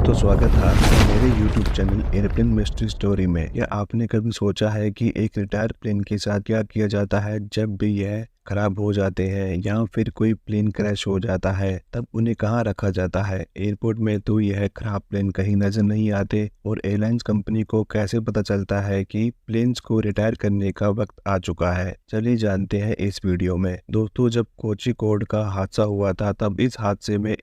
दोस्तों, स्वागत है आपका मेरे YouTube channel airplane mystery story में। या आपने कभी सोचा है कि एक रिटायर प्लेन के साथ क्या किया जाता है जब भी यह खराब हो जाते हैं या फिर कोई प्लेन क्रैश हो जाता है, तब उन्हें कहाँ रखा जाता है। एयरपोर्ट में तो यह खराब प्लेन कहीं नजर नहीं आते और एयरलाइंस कंपनी को कैसे पता चलता है कि प्लेन्स को रिटायर करने का वक्त आ चुका है। चलिए जानते हैं इस वीडियो में। दोस्तों, जब कोझिकोड का हादसा हुआ था तब इस हादसे में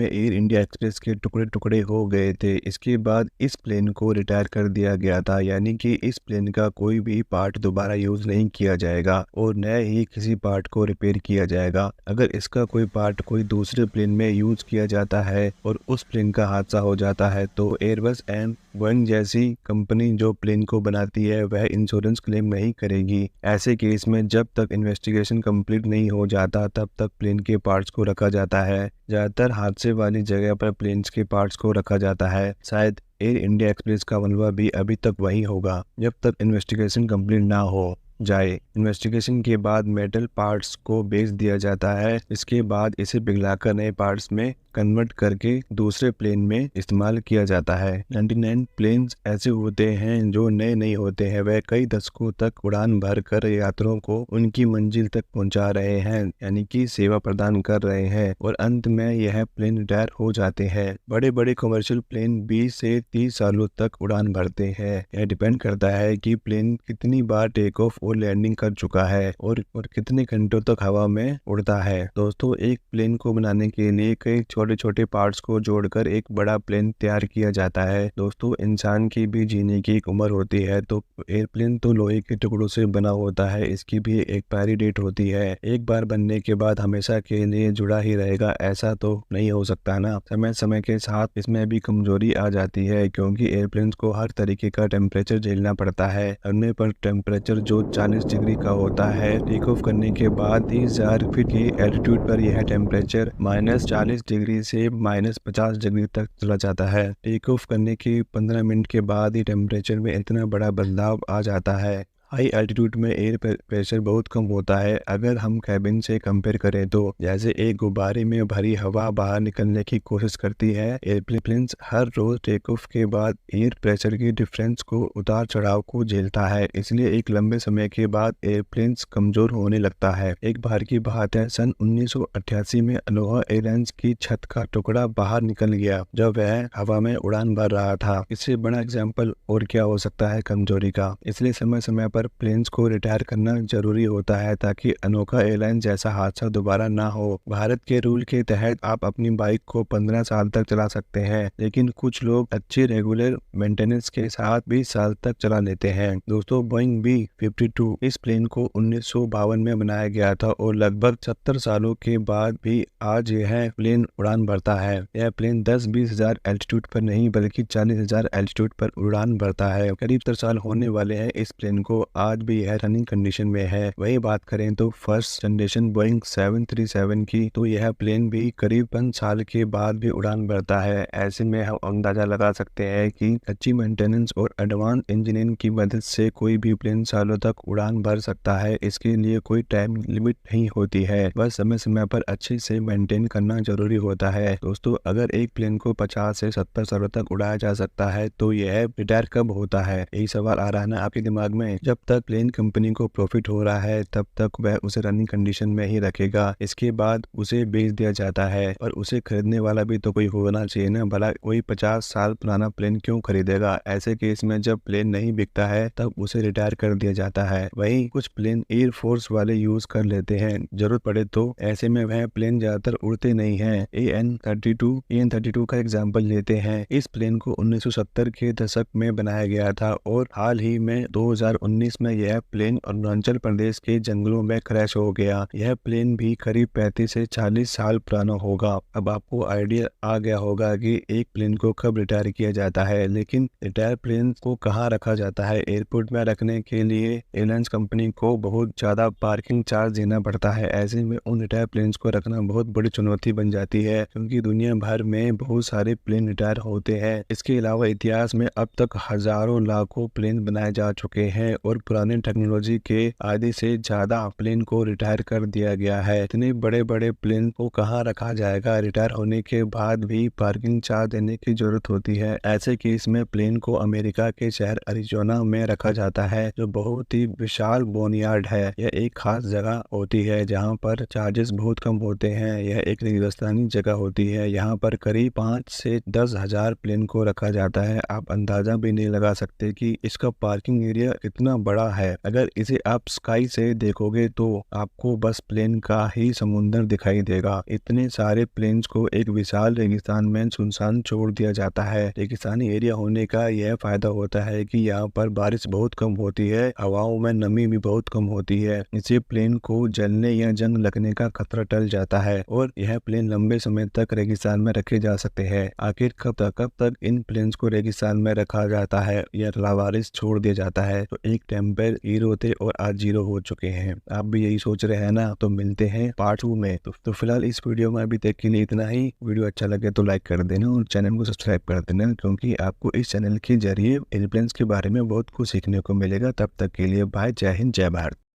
एयर इंडिया एक्सप्रेस के टुकड़े टुकड़े हो गए थे। इसके बाद इस प्लेन को रिटायर कर दिया गया था, यानी कि इस प्लेन का कोई भी पार्ट दोबारा यूज नहीं किया जाएगा और नए ही किसी पार्ट को रिपेयर किया जाएगा। अगर इसका कोई पार्ट कोई दूसरे प्लेन में यूज किया जाता है और उस प्लेन का हादसा हो जाता है तो एयरबस एंड बोइंग जैसी कंपनी जो प्लेन को बनाती है वह इंश्योरेंस क्लेम नहीं करेगी। ऐसे केस में जब तक इन्वेस्टिगेशन कंप्लीट नहीं हो जाता तब तक प्लेन के पार्ट्स को रखा जाता है। ज्यादातर हादसे वाली जगह पर प्लेन्स के पार्ट्स को रखा जाता है। शायद एयर इंडिया एक्सप्रेस का मलबा भी अभी तक वही होगा जब तक इन्वेस्टिगेशन कंप्लीट ना हो जाए। इन्वेस्टिगेशन के बाद मेटल पार्ट्स को बेच दिया जाता है। इसके बाद इसे पिघलाकर नए पार्ट्स में कन्वर्ट करके दूसरे प्लेन में इस्तेमाल किया जाता है। 99 प्लेन्स ऐसे होते हैं जो नए नहीं होते हैं। वह कई दशकों तक उड़ान भर कर यात्रियों को उनकी मंजिल तक पहुंचा रहे हैं, यानी कि सेवा प्रदान कर रहे हैं, और अंत में यह प्लेन रिटायर हो जाते हैं। बड़े बड़े कमर्शियल प्लेन 20 से 30 सालों तक उड़ान भरते हैं। यह डिपेंड करता है कि प्लेन कितनी बार टेक ऑफ और लैंडिंग कर चुका है और कितने घंटों तक हवा में उड़ता है। दोस्तों, एक प्लेन को बनाने के लिए कई छोटे छोटे पार्ट्स को जोड़कर एक बड़ा प्लेन तैयार किया जाता है। दोस्तों, इंसान की भी जीने की एक उम्र होती है, तो एयरप्लेन तो लोहे के टुकड़ों से बना होता है। इसकी भी एक एक्सपायरी डेट होती है। एक बार बनने के बाद हमेशा के लिए जुड़ा ही रहेगा ऐसा तो नहीं हो सकता ना। समय समय के साथ इसमें भी कमजोरी आ जाती है, क्योंकि एयरप्लेन को हर तरीके का टेम्परेचर झेलना पड़ता है। रनवे पर टेम्परेचर जो 40 डिग्री का होता है, टेक ऑफ करने के बाद 30,000 फीट की एल्टीट्यूड पर यह टेम्परेचर -40 डिग्री से -50 डिग्री तक चला जाता है। टेक ऑफ करने के 15 मिनट के बाद ही टेम्परेचर में इतना बड़ा बदलाव आ जाता है। हाई एल्टीट्यूड में एयर प्रेशर बहुत कम होता है। अगर हम कैबिन से कंपेयर करें तो जैसे एक गुब्बारे में भरी हवा बाहर निकलने की कोशिश करती है। एयरप्लेन्स हर रोज टेक ऑफ के बाद एयर प्रेशर की डिफरेंस को, उतार चढ़ाव को झेलता है, इसलिए एक लंबे समय के बाद एयरप्लेन्स कमजोर होने लगता है। एक बार की बात है, सन 1988 में अलोहा एयरलाइंस की छत का टुकड़ा बाहर निकल गया जब वह हवा में उड़ान भर रहा था। इससे बड़ा एग्जाम्पल और क्या हो सकता है कमजोरी का। इसलिए समय समय पर प्लेन्स को रिटायर करना जरूरी होता है ताकि अनोखा एयरलाइन जैसा हादसा दोबारा ना हो। भारत के रूल के तहत आप अपनी बाइक को 15 साल तक चला सकते हैं, लेकिन कुछ लोग अच्छे रेगुलर मेंटेनेंस के साथ 20 साल तक चला लेते हैं। दोस्तों, बोइंग B-52 इस प्लेन को 1952 में बनाया गया था और लगभग 70 सालों के बाद भी आज यह प्लेन उड़ान भरता है। यह प्लेन 10-20 हजार एल्टीट्यूड पर नहीं बल्कि 40,000 एल्टीट्यूड पर उड़ान भरता है। करीब 70 साल होने वाले हैं इस प्लेन को, आज भी यह रनिंग कंडीशन में है। वही बात करें तो फर्स्ट जनरेशन बोइंग 737 की, तो यह प्लेन भी करीब 5 साल के बाद भी उड़ान भरता है। ऐसे में हम अंदाजा लगा सकते हैं कि अच्छी मेंटेनेंस और एडवांस इंजीनियरिंग की मदद से कोई भी प्लेन सालों तक उड़ान भर सकता है। इसके लिए कोई टाइम लिमिट नहीं होती है, बस समय समय पर अच्छे से मेंटेन करना जरूरी होता है। दोस्तों, अगर एक प्लेन को 50 से 70 सालों तक उड़ाया जा सकता है तो यह रिटायर कब होता है? यही सवाल आ रहा है ना आपके दिमाग में। जब तक प्लेन कंपनी को प्रॉफिट हो रहा है तब तक वह उसे रनिंग कंडीशन में ही रखेगा। इसके बाद उसे बेच दिया जाता है, और उसे खरीदने वाला भी तो कोई होना चाहिए ना। भला कोई 50 साल पुराना प्लेन क्यों खरीदेगा? ऐसे केस में जब प्लेन नहीं बिकता है तब उसे रिटायर कर दिया जाता है। वहीं कुछ प्लेन एयर फोर्स वाले यूज कर लेते हैं जरूरत पड़े तो। ऐसे में वह प्लेन ज्यादातर उड़ते नहीं है। AN-32 का एग्जाम्पल लेते हैं। इस प्लेन को 1970 के दशक में बनाया गया था और हाल ही में 2019 में यह प्लेन अरुणाचल प्रदेश के जंगलों में क्रैश हो गया। यह प्लेन भी करीब 35 से 40 साल पुराना होगा। अब आपको आइडिया आ गया होगा कि एक प्लेन को कब रिटायर किया जाता है। लेकिन रिटायर प्लेन को कहाँ रखा जाता है? एयरपोर्ट में रखने के लिए एयरलाइंस कंपनी को बहुत ज्यादा पार्किंग चार्ज देना पड़ता है। ऐसे में उन रिटायर प्लेन्स को रखना बहुत बड़ी चुनौती बन जाती है, क्योंकि दुनिया भर में बहुत सारे प्लेन रिटायर होते हैं। इसके अलावा इतिहास में अब तक हजारों लाखों प्लेन बनाए जा चुके हैं और और पुराने टेक्नोलॉजी के आदि से ज्यादा प्लेन को रिटायर कर दिया गया है। इतने बड़े बड़े प्लेन को कहाँ रखा जाएगा? रिटायर होने के बाद भी पार्किंग चार्ज देने की जरूरत होती है। ऐसे केस में प्लेन को अमेरिका के शहर अरिजोना में रखा जाता है, जो बहुत ही विशाल बोनयार्ड है। यह एक खास जगह होती है जहाँ पर चार्जेस बहुत कम होते हैं। यह एक रेगिस्तानी जगह होती है। यहाँ पर करीब 5 से 10 हजार प्लेन को रखा जाता है। आप अंदाजा भी नहीं लगा सकते कि इसका पार्किंग एरिया कितना बड़ा है। अगर इसे आप स्काई से देखोगे तो आपको बस प्लेन का ही समुंदर दिखाई देगा। इतने सारे प्लेन्स को एक विशाल रेगिस्तान में सुनसान छोड़ दिया जाता है। रेगिस्तानी एरिया होने का यह फायदा होता है कि यहाँ पर बारिश बहुत कम होती है, हवाओं में नमी भी बहुत कम होती है। इससे प्लेन को जलने या जंग लगने का खतरा टल जाता है और यह प्लेन लंबे समय तक रेगिस्तान में रखे जा सकते हैं। आखिर कब तक इन प्लेन्स को रेगिस्तान में रखा जाता है या लावारिस छोड़ दिया जाता है? तो एक टाइम पर हीरो थे और आज जीरो हो चुके हैं। आप भी यही सोच रहे हैं ना? तो मिलते हैं पार्ट 2 में। तो फिलहाल इस वीडियो में अभी तक के लिए इतना ही। वीडियो अच्छा लगे तो लाइक कर देना और चैनल को सब्सक्राइब कर देना, क्योंकि आपको इस चैनल के जरिए एयरप्लेन्स के बारे में बहुत कुछ सीखने को मिलेगा। तब तक के लिए बाय, जय हिंद, जय भारत।